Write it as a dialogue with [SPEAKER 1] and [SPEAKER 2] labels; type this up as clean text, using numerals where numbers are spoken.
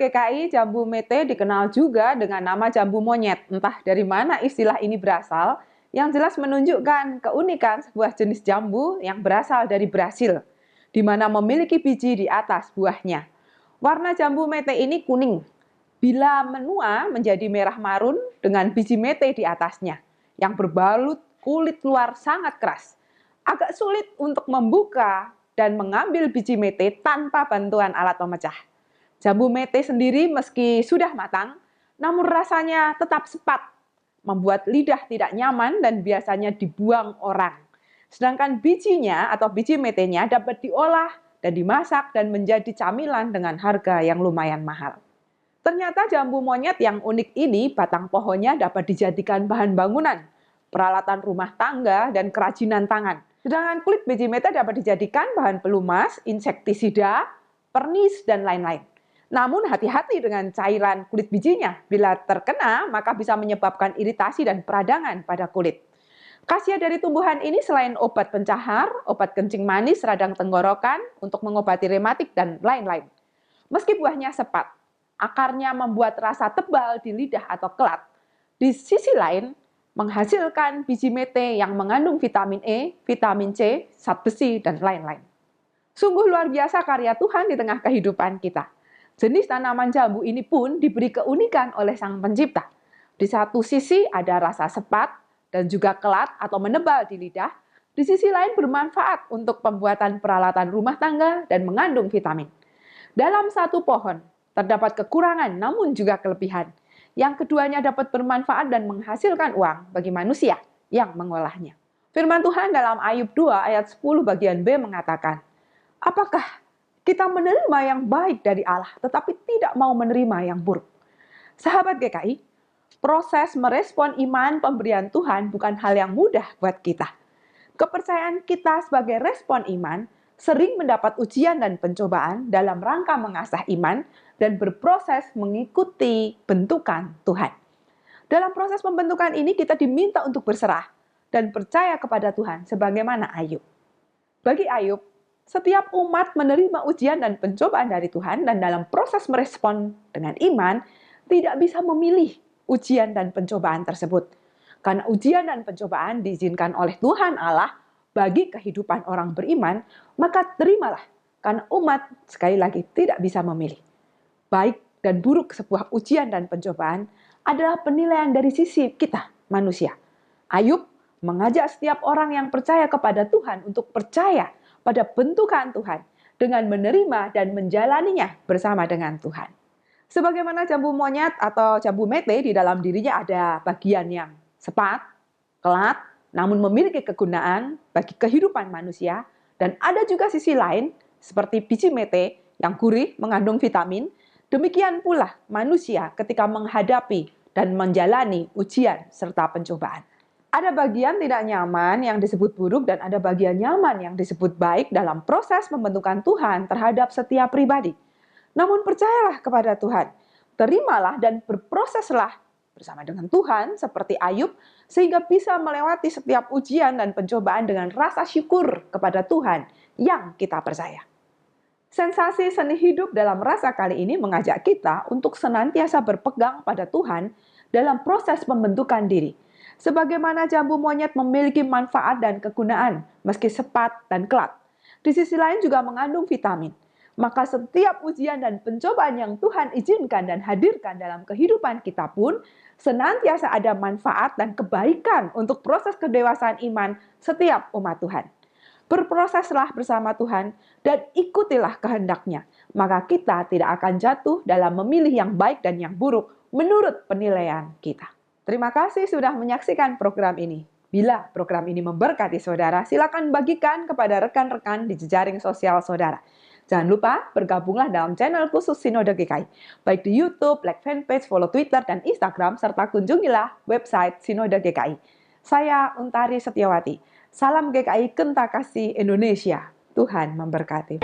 [SPEAKER 1] Sobat GKI, jambu mete dikenal juga dengan nama jambu monyet. Entah dari mana istilah ini berasal, yang jelas menunjukkan keunikan sebuah jenis jambu yang berasal dari Brasil, di mana memiliki biji di atas buahnya. Warna jambu mete ini kuning. Bila menua menjadi merah marun dengan biji mete di atasnya, yang berbalut kulit luar sangat keras. Agak sulit untuk membuka dan mengambil biji mete tanpa bantuan alat pemecah. Jambu mete sendiri meski sudah matang, namun rasanya tetap sepat, membuat lidah tidak nyaman dan biasanya dibuang orang. Sedangkan bijinya atau biji metenya dapat diolah dan dimasak dan menjadi camilan dengan harga yang lumayan mahal. Ternyata jambu monyet yang unik ini, batang pohonnya dapat dijadikan bahan bangunan, peralatan rumah tangga, dan kerajinan tangan. Sedangkan kulit biji mete dapat dijadikan bahan pelumas, insektisida, pernis, dan lain-lain. Namun hati-hati dengan cairan kulit bijinya. Bila terkena, maka bisa menyebabkan iritasi dan peradangan pada kulit. Khasiat dari tumbuhan ini selain obat pencahar, obat kencing manis, radang tenggorokan, untuk mengobati rematik, dan lain-lain. Meski buahnya sepat, akarnya membuat rasa tebal di lidah atau kelat. Di sisi lain, menghasilkan biji mete yang mengandung vitamin E, vitamin C, zat besi, dan lain-lain. Sungguh luar biasa karya Tuhan di tengah kehidupan kita. Jenis tanaman jambu ini pun diberi keunikan oleh Sang Pencipta. Di satu sisi ada rasa sepat dan juga kelat atau menebal di lidah. Di sisi lain bermanfaat untuk pembuatan peralatan rumah tangga dan mengandung vitamin. Dalam satu pohon terdapat kekurangan namun juga kelebihan. Yang keduanya dapat bermanfaat dan menghasilkan uang bagi manusia yang mengolahnya. Firman Tuhan dalam Ayub 2 ayat 10 bagian B mengatakan, apakah kita menerima yang baik dari Allah, tetapi tidak mau menerima yang buruk? Sahabat GKI, proses merespon iman pemberian Tuhan bukan hal yang mudah buat kita. Kepercayaan kita sebagai respon iman sering mendapat ujian dan pencobaan dalam rangka mengasah iman dan berproses mengikuti bentukan Tuhan. Dalam proses pembentukan ini kita diminta untuk berserah dan percaya kepada Tuhan sebagaimana Ayub. Bagi Ayub, setiap umat menerima ujian dan pencobaan dari Tuhan dan dalam proses merespon dengan iman, tidak bisa memilih ujian dan pencobaan tersebut. Karena ujian dan pencobaan diizinkan oleh Tuhan Allah bagi kehidupan orang beriman, maka terimalah. Karena umat sekali lagi tidak bisa memilih. Baik dan buruk sebuah ujian dan pencobaan adalah penilaian dari sisi kita, manusia. Ayub mengajak setiap orang yang percaya kepada Tuhan untuk percaya pada bentukan Tuhan dengan menerima dan menjalaninya bersama dengan Tuhan. Sebagaimana jambu monyet atau jambu mete, di dalam dirinya ada bagian yang sepat, kelat, namun memiliki kegunaan bagi kehidupan manusia, dan ada juga sisi lain seperti biji mete yang gurih mengandung vitamin. Demikian pula manusia ketika menghadapi dan menjalani ujian serta pencobaan. Ada bagian tidak nyaman yang disebut buruk dan ada bagian nyaman yang disebut baik dalam proses pembentukan Tuhan terhadap setiap pribadi. Namun percayalah kepada Tuhan, terimalah dan berproseslah bersama dengan Tuhan seperti Ayub sehingga bisa melewati setiap ujian dan pencobaan dengan rasa syukur kepada Tuhan yang kita percaya. Sensasi seni hidup dalam rasa kali ini mengajak kita untuk senantiasa berpegang pada Tuhan dalam proses pembentukan diri. Sebagaimana jambu monyet memiliki manfaat dan kegunaan, meski sepat dan kelat. Di sisi lain juga mengandung vitamin. Maka setiap ujian dan pencobaan yang Tuhan izinkan dan hadirkan dalam kehidupan kita pun, senantiasa ada manfaat dan kebaikan untuk proses kedewasaan iman setiap umat Tuhan. Berproseslah bersama Tuhan dan ikutilah kehendak-Nya. Maka kita tidak akan jatuh dalam memilih yang baik dan yang buruk menurut penilaian kita. Terima kasih sudah menyaksikan program ini. Bila program ini memberkati saudara, silakan bagikan kepada rekan-rekan di jejaring sosial saudara. Jangan lupa bergabunglah dalam channel khusus Sinode GKI, baik di YouTube, like fanpage, follow Twitter dan Instagram, serta kunjungilah website Sinode GKI. Saya Untari Setiawati. Salam GKI Kentakasih Indonesia. Tuhan memberkati.